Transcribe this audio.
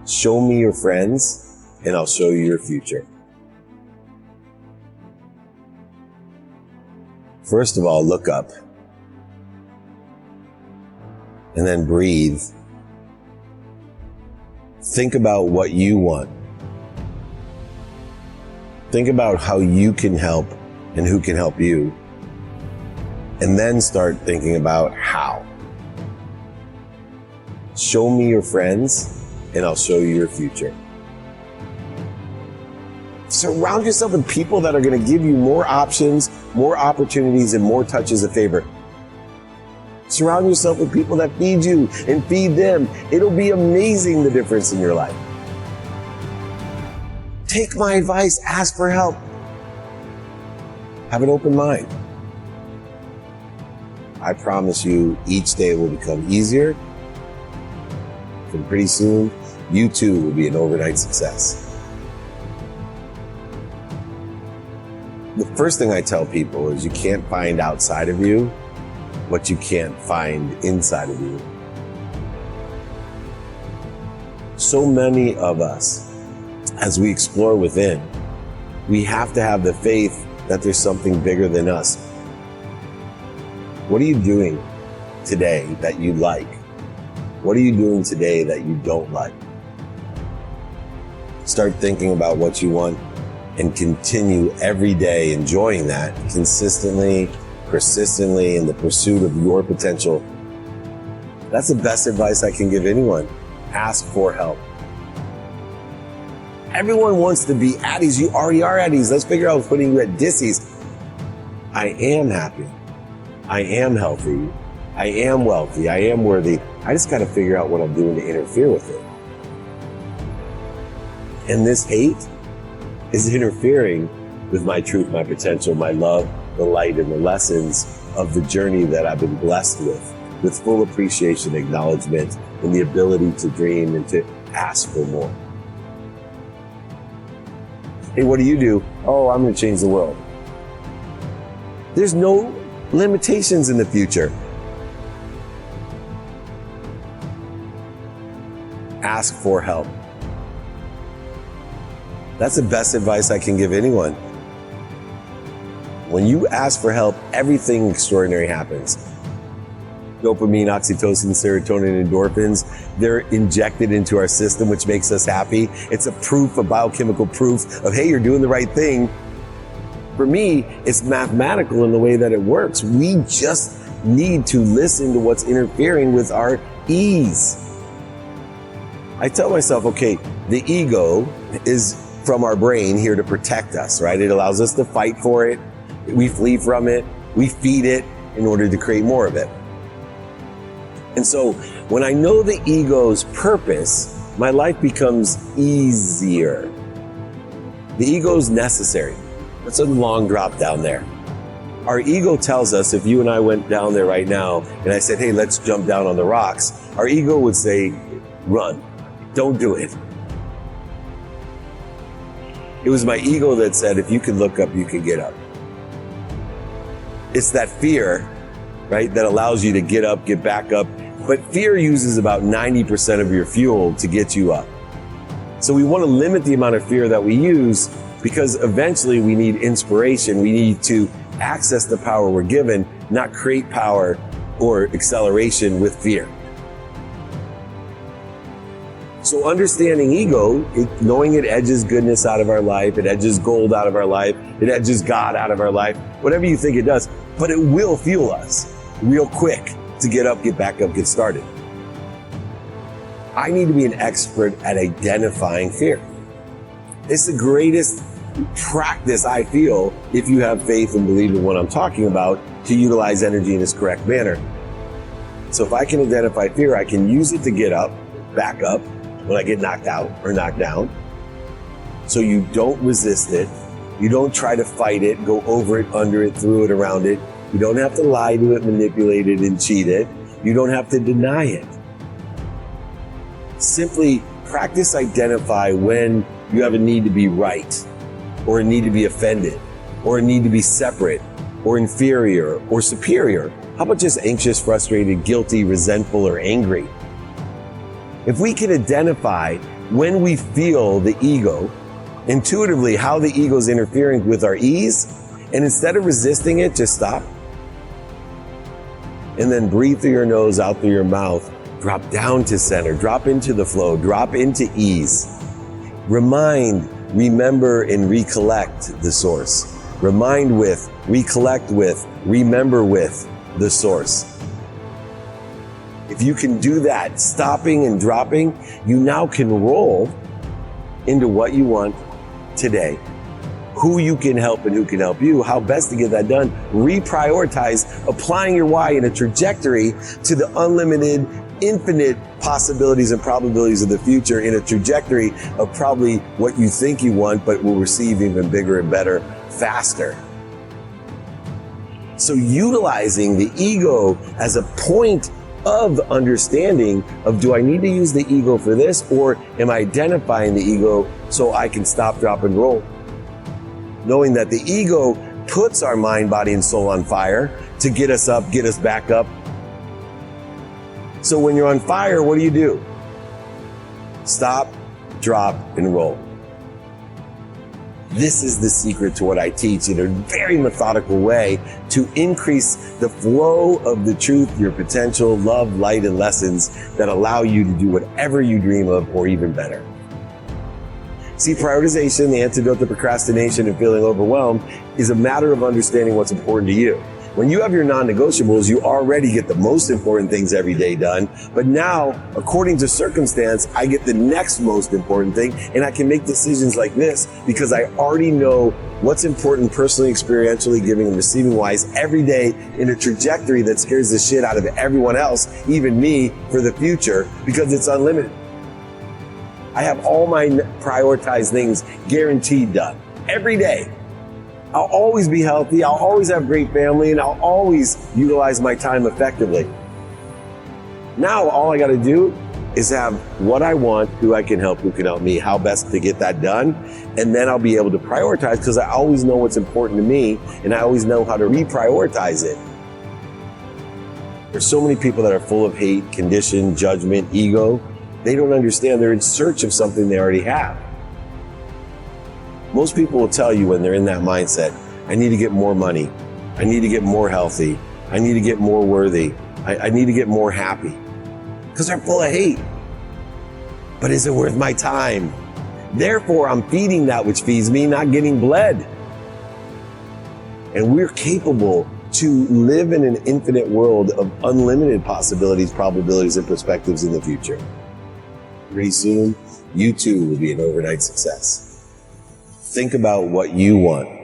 Show me your friends, and I'll show you your future. First of all, look up. And then breathe. Think about what you want. Think about how you can help and who can help you. And then start thinking about how. Show me your friends, and I'll show you your future. Surround yourself with people that are going to give you more options, more opportunities, and more touches of favor. Surround yourself with people that feed you and feed them. It'll be amazing, the difference in your life. Take my advice, ask for help. Have an open mind. I promise you, each day will become easier. And pretty soon, you too will be an overnight success. The first thing I tell people is you can't find outside of you what you can't find inside of you. So many of us, as we explore within, we have to have the faith that there's something bigger than us. What are you doing today that you like? What are you doing today that you don't like? Start thinking about what you want and continue every day enjoying that consistently, persistently in the pursuit of your potential. That's the best advice I can give anyone. Ask for help. Everyone wants to be Addies. You already are Addies. Let's figure out putting you at Dissies. I am happy. I am healthy. I am wealthy. I am worthy. I just got to figure out what I'm doing to interfere with it. And this hate is interfering with my truth, my potential, my love, the light, and the lessons of the journey that I've been blessed with full appreciation, acknowledgement, and the ability to dream and to ask for more. Hey, what do? Oh, I'm going to change the world. There's no limitations in the future. Ask for help. That's the best advice I can give anyone. When you ask for help, everything extraordinary happens. Dopamine, oxytocin, serotonin, endorphins, they're injected into our system, which makes us happy. It's a biochemical proof of, hey, you're doing the right thing. For me, it's mathematical in the way that it works. We just need to listen to what's interfering with our ease. I tell myself, okay, the ego is from our brain here to protect us, right? It allows us to fight for it. We flee from it. We feed it in order to create more of it. And so when I know the ego's purpose, my life becomes easier. The ego's necessary. That's a long drop down there. Our ego tells us, if you and I went down there right now and I said, hey, let's jump down on the rocks, our ego would say, run. Don't do it. It was my ego that said, if you could look up, you could get up. It's that fear, right, that allows you to get up, get back up. But fear uses about 90% of your fuel to get you up. So we want to limit the amount of fear that we use, because eventually we need inspiration. We need to access the power we're given, not create power or acceleration with fear. So understanding ego, knowing it edges goodness out of our life, it edges gold out of our life, it edges God out of our life, whatever you think it does, but it will fuel us real quick to get up, get back up, get started. I need to be an expert at identifying fear. It's the greatest practice, I feel, if you have faith and believe in what I'm talking about, to utilize energy in its correct manner. So if I can identify fear, I can use it to get up, back up, when I get knocked out or knocked down. So you don't resist it. You don't try to fight it, go over it, under it, through it, around it. You don't have to lie to it, manipulate it, and cheat it. You don't have to deny it. Simply practice identify when you have a need to be right, or a need to be offended, or a need to be separate, or inferior, or superior. How about just anxious, frustrated, guilty, resentful, or angry? If we can identify when we feel the ego, intuitively how the ego is interfering with our ease, and instead of resisting it, just stop. And then breathe through your nose, out through your mouth, drop down to center, drop into the flow, drop into ease. Remind, remember, and recollect the source. Remind with, recollect with, remember with the source. If you can do that, stopping and dropping, you now can roll into what you want today. Who you can help and who can help you, how best to get that done. Reprioritize, applying your why in a trajectory to the unlimited, infinite possibilities and probabilities of the future in a trajectory of probably what you think you want, but will receive even bigger and better, faster. So utilizing the ego as a point of understanding of, do I need to use the ego for this, or am I identifying the ego so I can stop, drop, and roll? Knowing that the ego puts our mind, body, and soul on fire to get us up, get us back up. So when you're on fire, what do? Stop, drop, and roll. This is the secret to what I teach in a very methodical way to increase the flow of the truth, your potential, love, light, and lessons that allow you to do whatever you dream of, or even better. See, prioritization, the antidote to procrastination and feeling overwhelmed, is a matter of understanding what's important to you. When you have your non-negotiables, you already get the most important things every day done. But now, according to circumstance, I get the next most important thing, and I can make decisions like this because I already know what's important personally, experientially, giving and receiving wise every day in a trajectory that scares the shit out of everyone else, even me, for the future, because it's unlimited. I have all my prioritized things guaranteed done every day. I'll always be healthy, I'll always have great family, and I'll always utilize my time effectively. Now all I gotta do is have what I want, who I can help, who can help me, how best to get that done, and then I'll be able to prioritize because I always know what's important to me, and I always know how to reprioritize it. There's so many people that are full of hate, condition, judgment, ego. They don't understand they're in search of something they already have. Most people will tell you when they're in that mindset, I need to get more money. I need to get more healthy. I need to get more worthy. I need to get more happy. Because they're full of hate. But is it worth my time? Therefore, I'm feeding that which feeds me, not getting bled. And we're capable to live in an infinite world of unlimited possibilities, probabilities, and perspectives in the future. Pretty soon, you too will be an overnight success. Think about what you want.